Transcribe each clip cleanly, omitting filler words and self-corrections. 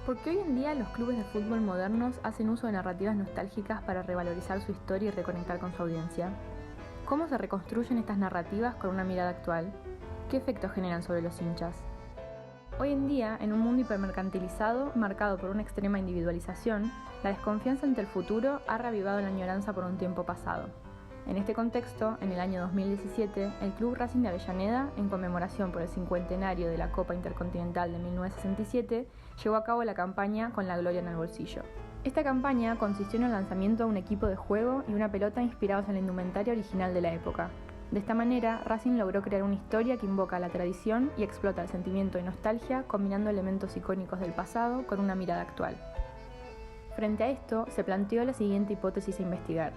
¿Por qué hoy en día los clubes de fútbol modernos hacen uso de narrativas nostálgicas para revalorizar su historia y reconectar con su audiencia? ¿Cómo se reconstruyen estas narrativas con una mirada actual? ¿Qué efectos generan sobre los hinchas? Hoy en día, en un mundo hipermercantilizado, marcado por una extrema individualización, la desconfianza ante el futuro ha reavivado la añoranza por un tiempo pasado. En este contexto, en el año 2017, el Club Racing de Avellaneda, en conmemoración por el cincuentenario de la Copa Intercontinental de 1967, llevó a cabo la campaña Con la Gloria en el Bolsillo. Esta campaña consistió en el lanzamiento de un equipo de juego y una pelota inspirados en la indumentaria original de la época. De esta manera, Racing logró crear una historia que invoca la tradición y explota el sentimiento de nostalgia, combinando elementos icónicos del pasado con una mirada actual. Frente a esto, se planteó la siguiente hipótesis a investigar.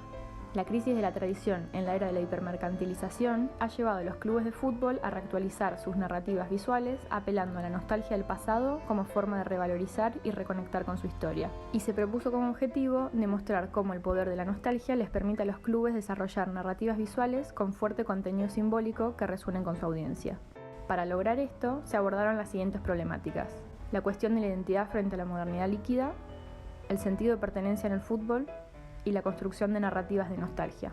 La crisis de la tradición en la era de la hipermercantilización ha llevado a los clubes de fútbol a reactualizar sus narrativas visuales, apelando a la nostalgia del pasado como forma de revalorizar y reconectar con su historia. Y se propuso como objetivo demostrar cómo el poder de la nostalgia les permite a los clubes desarrollar narrativas visuales con fuerte contenido simbólico que resuenen con su audiencia. Para lograr esto, se abordaron las siguientes problemáticas: la cuestión de la identidad frente a la modernidad líquida, el sentido de pertenencia en el fútbol, y la construcción de narrativas de nostalgia.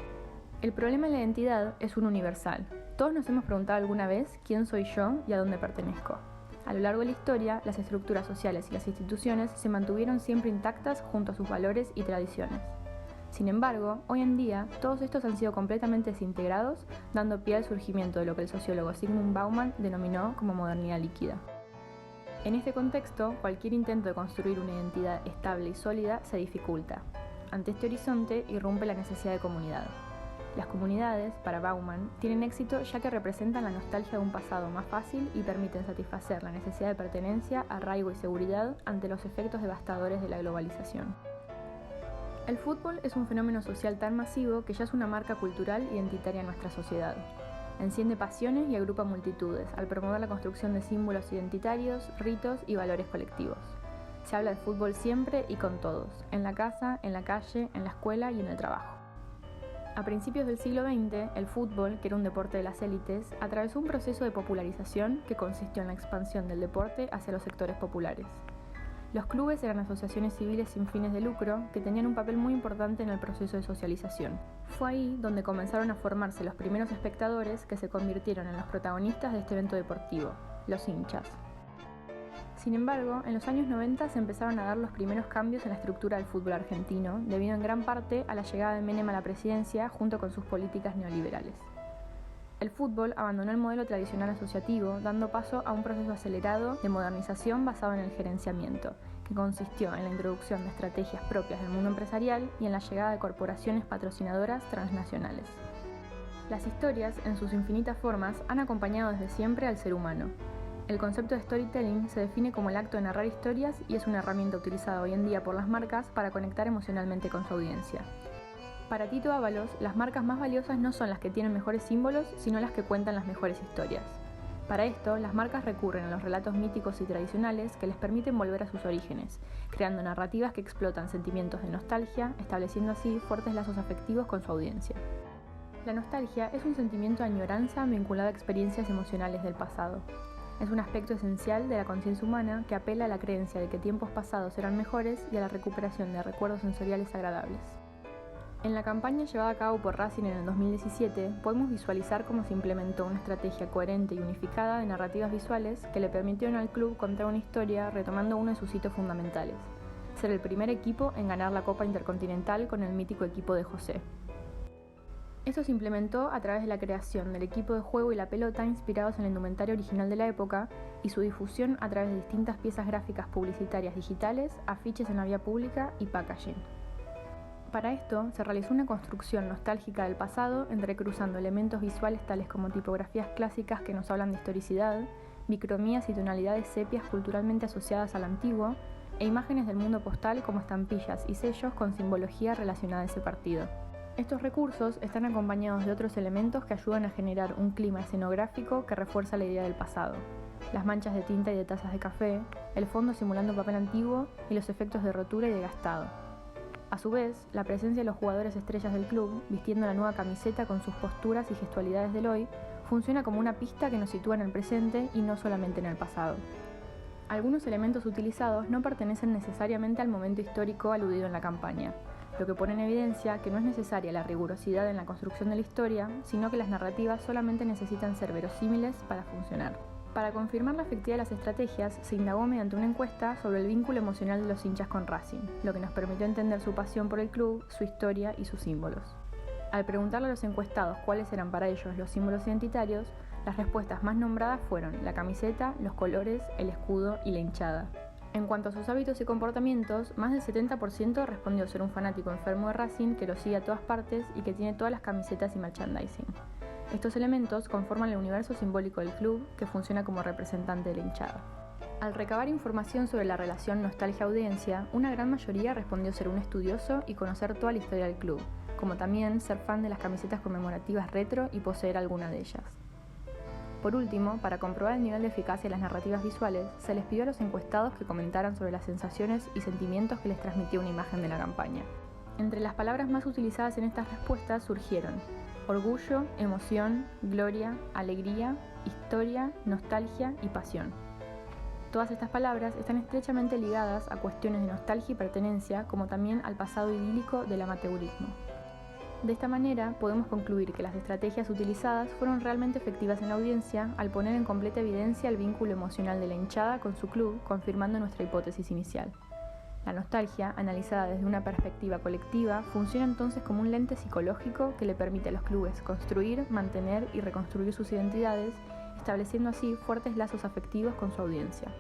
El problema de la identidad es un universal. Todos nos hemos preguntado alguna vez quién soy yo y a dónde pertenezco. A lo largo de la historia, las estructuras sociales y las instituciones se mantuvieron siempre intactas junto a sus valores y tradiciones. Sin embargo, hoy en día, todos estos han sido completamente desintegrados, dando pie al surgimiento de lo que el sociólogo Zygmunt Bauman denominó como modernidad líquida. En este contexto, cualquier intento de construir una identidad estable y sólida se dificulta. Ante este horizonte irrumpe la necesidad de comunidad. Las comunidades, para Bauman, tienen éxito ya que representan la nostalgia de un pasado más fácil y permiten satisfacer la necesidad de pertenencia, arraigo y seguridad ante los efectos devastadores de la globalización. El fútbol es un fenómeno social tan masivo que ya es una marca cultural identitaria en nuestra sociedad. Enciende pasiones y agrupa multitudes al promover la construcción de símbolos identitarios, ritos y valores colectivos. Se habla de fútbol siempre y con todos, en la casa, en la calle, en la escuela y en el trabajo. A principios del siglo XX, el fútbol, que era un deporte de las élites, atravesó un proceso de popularización que consistió en la expansión del deporte hacia los sectores populares. Los clubes eran asociaciones civiles sin fines de lucro que tenían un papel muy importante en el proceso de socialización. Fue ahí donde comenzaron a formarse los primeros espectadores que se convirtieron en los protagonistas de este evento deportivo, los hinchas. Sin embargo, en los años 90 se empezaron a dar los primeros cambios en la estructura del fútbol argentino, debido en gran parte a la llegada de Menem a la presidencia junto con sus políticas neoliberales. El fútbol abandonó el modelo tradicional asociativo, dando paso a un proceso acelerado de modernización basado en el gerenciamiento, que consistió en la introducción de estrategias propias del mundo empresarial y en la llegada de corporaciones patrocinadoras transnacionales. Las historias, en sus infinitas formas, han acompañado desde siempre al ser humano. El concepto de storytelling se define como el acto de narrar historias y es una herramienta utilizada hoy en día por las marcas para conectar emocionalmente con su audiencia. Para Tito Ábalos, las marcas más valiosas no son las que tienen mejores símbolos, sino las que cuentan las mejores historias. Para esto, las marcas recurren a los relatos míticos y tradicionales que les permiten volver a sus orígenes, creando narrativas que explotan sentimientos de nostalgia, estableciendo así fuertes lazos afectivos con su audiencia. La nostalgia es un sentimiento de añoranza vinculado a experiencias emocionales del pasado. Es un aspecto esencial de la conciencia humana que apela a la creencia de que tiempos pasados eran mejores y a la recuperación de recuerdos sensoriales agradables. En la campaña llevada a cabo por Racing en el 2017, podemos visualizar cómo se implementó una estrategia coherente y unificada de narrativas visuales que le permitieron al club contar una historia retomando uno de sus hitos fundamentales: ser el primer equipo en ganar la Copa Intercontinental con el mítico equipo de José. Esto se implementó a través de la creación del equipo de juego y la pelota inspirados en la indumentaria original de la época y su difusión a través de distintas piezas gráficas publicitarias digitales, afiches en la vía pública y packaging. Para esto, se realizó una construcción nostálgica del pasado entrecruzando elementos visuales tales como tipografías clásicas que nos hablan de historicidad, bicromías y tonalidades sepias culturalmente asociadas al antiguo, e imágenes del mundo postal como estampillas y sellos con simbología relacionada a ese partido. Estos recursos están acompañados de otros elementos que ayudan a generar un clima escenográfico que refuerza la idea del pasado. Las manchas de tinta y de tazas de café, el fondo simulando papel antiguo y los efectos de rotura y de gastado. A su vez, la presencia de los jugadores estrellas del club, vistiendo la nueva camiseta con sus posturas y gestualidades del hoy, funciona como una pista que nos sitúa en el presente y no solamente en el pasado. Algunos elementos utilizados no pertenecen necesariamente al momento histórico aludido en la campaña, lo que pone en evidencia que no es necesaria la rigurosidad en la construcción de la historia, sino que las narrativas solamente necesitan ser verosímiles para funcionar. Para confirmar la efectividad de las estrategias, se indagó mediante una encuesta sobre el vínculo emocional de los hinchas con Racing, lo que nos permitió entender su pasión por el club, su historia y sus símbolos. Al preguntarle a los encuestados cuáles eran para ellos los símbolos identitarios, las respuestas más nombradas fueron la camiseta, los colores, el escudo y la hinchada. En cuanto a sus hábitos y comportamientos, más del 70% respondió ser un fanático enfermo de Racing que lo sigue a todas partes y que tiene todas las camisetas y merchandising. Estos elementos conforman el universo simbólico del club, que funciona como representante de la hinchada. Al recabar información sobre la relación nostalgia-audiencia, una gran mayoría respondió ser un estudioso y conocer toda la historia del club, como también ser fan de las camisetas conmemorativas retro y poseer alguna de ellas. Por último, para comprobar el nivel de eficacia de las narrativas visuales, se les pidió a los encuestados que comentaran sobre las sensaciones y sentimientos que les transmitía una imagen de la campaña. Entre las palabras más utilizadas en estas respuestas surgieron orgullo, emoción, gloria, alegría, historia, nostalgia y pasión. Todas estas palabras están estrechamente ligadas a cuestiones de nostalgia y pertenencia, como también al pasado idílico del amateurismo. De esta manera, podemos concluir que las estrategias utilizadas fueron realmente efectivas en la audiencia al poner en completa evidencia el vínculo emocional de la hinchada con su club, confirmando nuestra hipótesis inicial. La nostalgia, analizada desde una perspectiva colectiva, funciona entonces como un lente psicológico que le permite a los clubes construir, mantener y reconstruir sus identidades, estableciendo así fuertes lazos afectivos con su audiencia.